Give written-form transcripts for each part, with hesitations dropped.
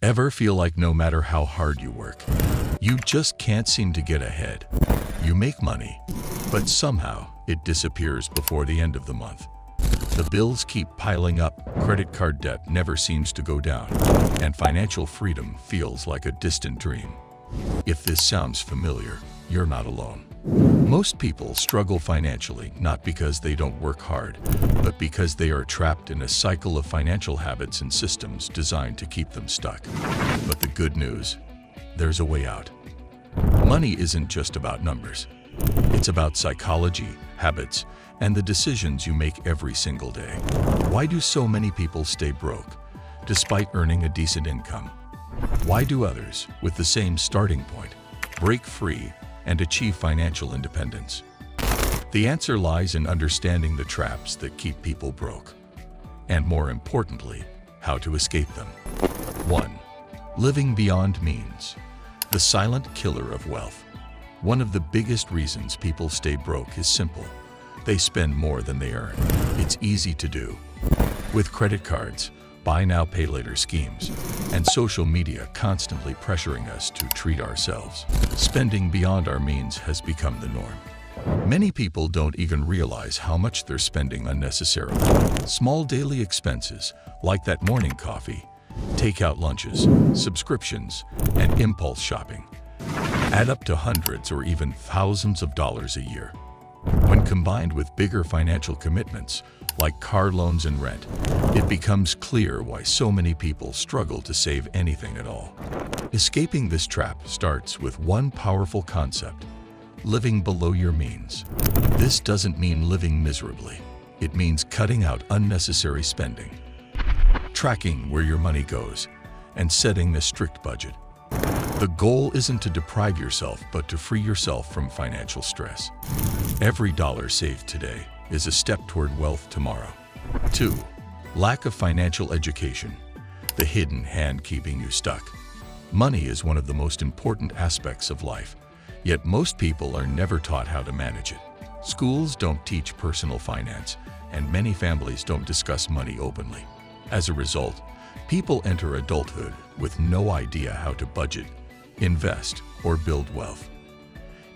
Ever feel like no matter how hard you work, you just can't seem to get ahead? You make money, but somehow it disappears before the end of the month. The bills keep piling up, credit card debt never seems to go down, and financial freedom feels like a distant dream. If this sounds familiar, you're not alone. Most people struggle financially not because they don't work hard, but because they are trapped in a cycle of financial habits and systems designed to keep them stuck. But the good news, there's a way out. Money isn't just about numbers. It's about psychology, habits, and the decisions you make every single day. Why do so many people stay broke, despite earning a decent income? Why do others, with the same starting point, break free and achieve financial independence? The answer lies in understanding the traps that keep people broke, and more importantly, how to escape them. 1. Living beyond means. The silent killer of wealth. One of the biggest reasons people stay broke is simple. They spend more than they earn. It's easy to do. With credit cards, buy now, pay later schemes, and social media constantly pressuring us to treat ourselves, spending beyond our means has become the norm. Many people don't even realize how much they're spending unnecessarily. Small daily expenses, like that morning coffee, takeout lunches, subscriptions, and impulse shopping, add up to hundreds or even thousands of dollars a year. When combined with bigger financial commitments, like car loans and rent, it becomes clear why so many people struggle to save anything at all. Escaping this trap starts with one powerful concept: living below your means. This doesn't mean living miserably. It means cutting out unnecessary spending, tracking where your money goes, and setting a strict budget. The goal isn't to deprive yourself, but to free yourself from financial stress. Every dollar saved today is a step toward wealth tomorrow. 2. Lack of financial education. The hidden hand keeping you stuck. Money is one of the most important aspects of life, yet most people are never taught how to manage it. Schools don't teach personal finance, and many families don't discuss money openly. As a result, people enter adulthood with no idea how to budget, invest, or build wealth.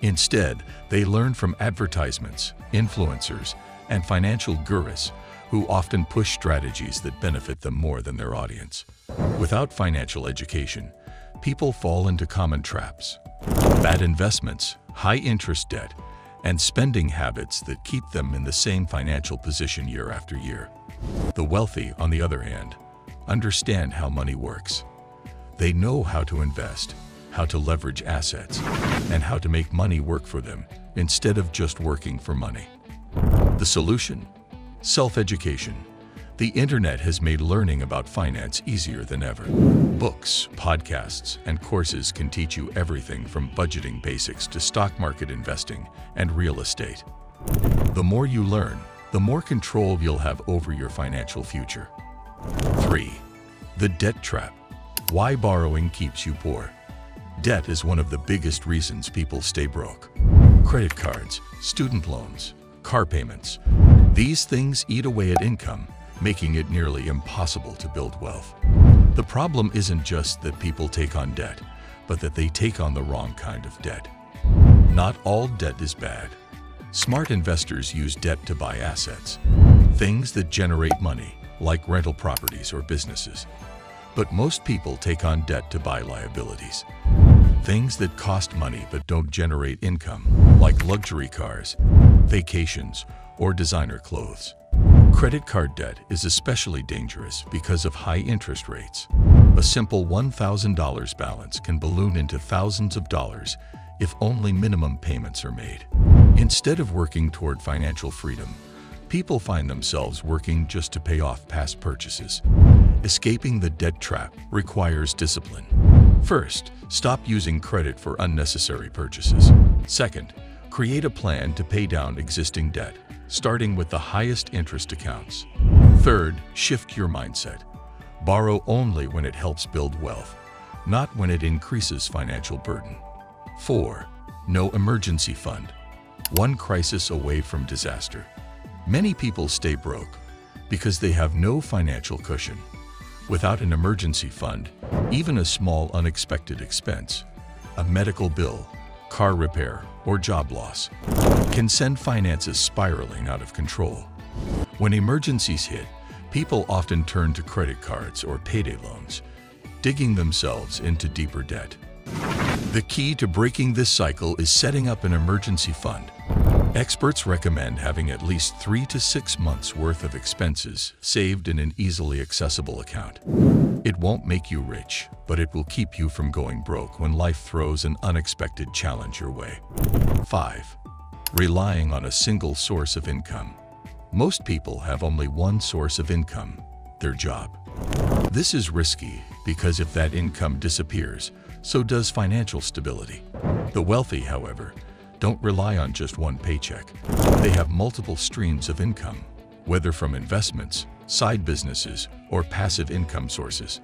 Instead, they learn from advertisements, influencers, and financial gurus who often push strategies that benefit them more than their audience. Without financial education, people fall into common traps: bad investments, high-interest debt, and spending habits that keep them in the same financial position year after year. The wealthy, on the other hand, understand how money works. They know how to invest, how to leverage assets, and how to make money work for them instead of just working for money. The solution? Self-education. The internet has made learning about finance easier than ever. Books, podcasts, and courses can teach you everything from budgeting basics to stock market investing and real estate. The more you learn, the more control you'll have over your financial future. 3. The debt trap. Why borrowing keeps you poor. Debt is one of the biggest reasons people stay broke. Credit cards, student loans, car payments. These things eat away at income, making it nearly impossible to build wealth. The problem isn't just that people take on debt, but that they take on the wrong kind of debt. Not all debt is bad. Smart investors use debt to buy assets, things that generate money, like rental properties or businesses. But most people take on debt to buy liabilities, things that cost money but don't generate income, like luxury cars, vacations, or designer clothes. Credit card debt is especially dangerous because of high interest rates. A simple $1,000 balance can balloon into thousands of dollars if only minimum payments are made. Instead of working toward financial freedom, people find themselves working just to pay off past purchases. Escaping the debt trap requires discipline. First, stop using credit for unnecessary purchases. Second, create a plan to pay down existing debt, starting with the highest interest accounts. Third, shift your mindset. Borrow only when it helps build wealth, not when it increases financial burden. 4. No emergency fund. One crisis away from disaster. Many people stay broke because they have no financial cushion. Without an emergency fund, even a small unexpected expense, a medical bill, car repair, or job loss, can send finances spiraling out of control. When emergencies hit, people often turn to credit cards or payday loans, digging themselves into deeper debt. The key to breaking this cycle is setting up an emergency fund. Experts recommend having at least 3 to 6 months' worth of expenses saved in an easily accessible account. It won't make you rich, but it will keep you from going broke when life throws an unexpected challenge your way. 5. Relying on a single source of income. Most people have only one source of income, their job. This is risky because if that income disappears, so does financial stability. The wealthy, however, don't rely on just one paycheck. They have multiple streams of income, whether from investments, side businesses, or passive income sources.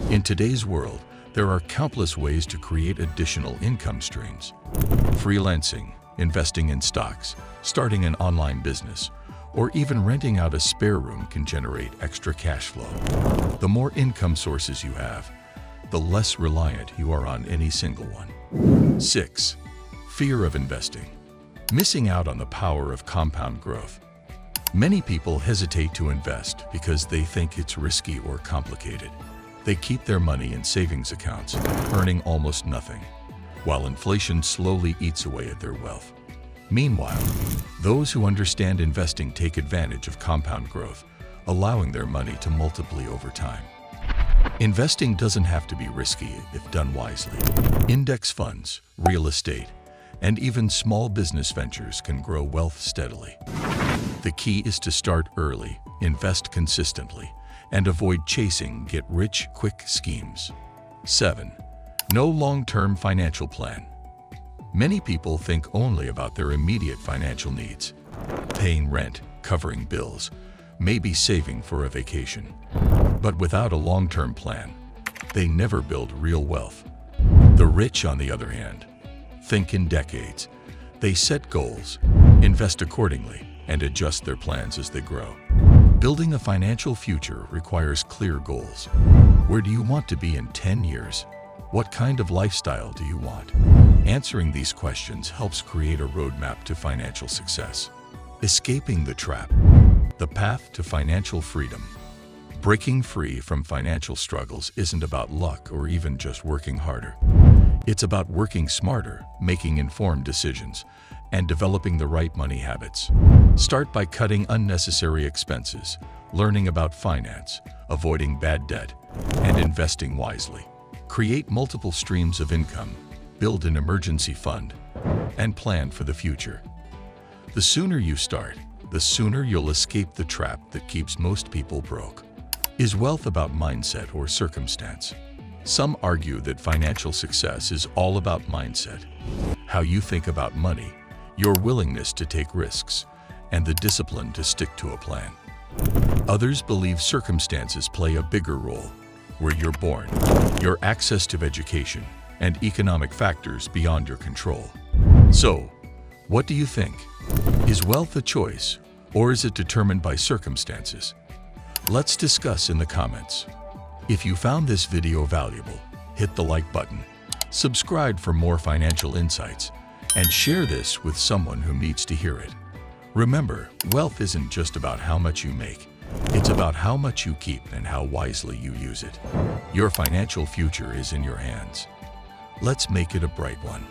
In today's world, there are countless ways to create additional income streams. Freelancing, investing in stocks, starting an online business, or even renting out a spare room can generate extra cash flow. The more income sources you have, the less reliant you are on any single one. 6. Fear of investing. Missing out on the power of compound growth. Many people hesitate to invest because they think it's risky or complicated. They keep their money in savings accounts, earning almost nothing, while inflation slowly eats away at their wealth. Meanwhile, those who understand investing take advantage of compound growth, allowing their money to multiply over time. Investing doesn't have to be risky if done wisely. Index funds, real estate, and even small business ventures can grow wealth steadily. The key is to start early, invest consistently, and avoid chasing get-rich-quick schemes. 7. No long-term financial plan. Many people think only about their immediate financial needs, paying rent, covering bills, maybe saving for a vacation. But without a long-term plan, they never build real wealth. The rich, on the other hand, think in decades. They set goals, invest accordingly, and adjust their plans as they grow. Building a financial future requires clear goals. Where do you want to be in 10 years? What kind of lifestyle do you want? Answering these questions helps create a roadmap to financial success. Escaping the trap. The path to financial freedom. Breaking free from financial struggles isn't about luck or even just working harder. It's about working smarter, making informed decisions, and developing the right money habits. Start by cutting unnecessary expenses, learning about finance, avoiding bad debt, and investing wisely. Create multiple streams of income, build an emergency fund, and plan for the future. The sooner you start, the sooner you'll escape the trap that keeps most people broke. Is wealth about mindset or circumstance? Some argue that financial success is all about mindset, how you think about money, your willingness to take risks, and the discipline to stick to a plan. Others believe circumstances play a bigger role, where you're born, your access to education, and economic factors beyond your control. So, what do you think? Is wealth a choice, or is it determined by circumstances? Let's discuss in the comments. If you found this video valuable, hit the like button, subscribe for more financial insights, and share this with someone who needs to hear it. Remember, wealth isn't just about how much you make. It's about how much you keep and how wisely you use it. Your financial future is in your hands. Let's make it a bright one.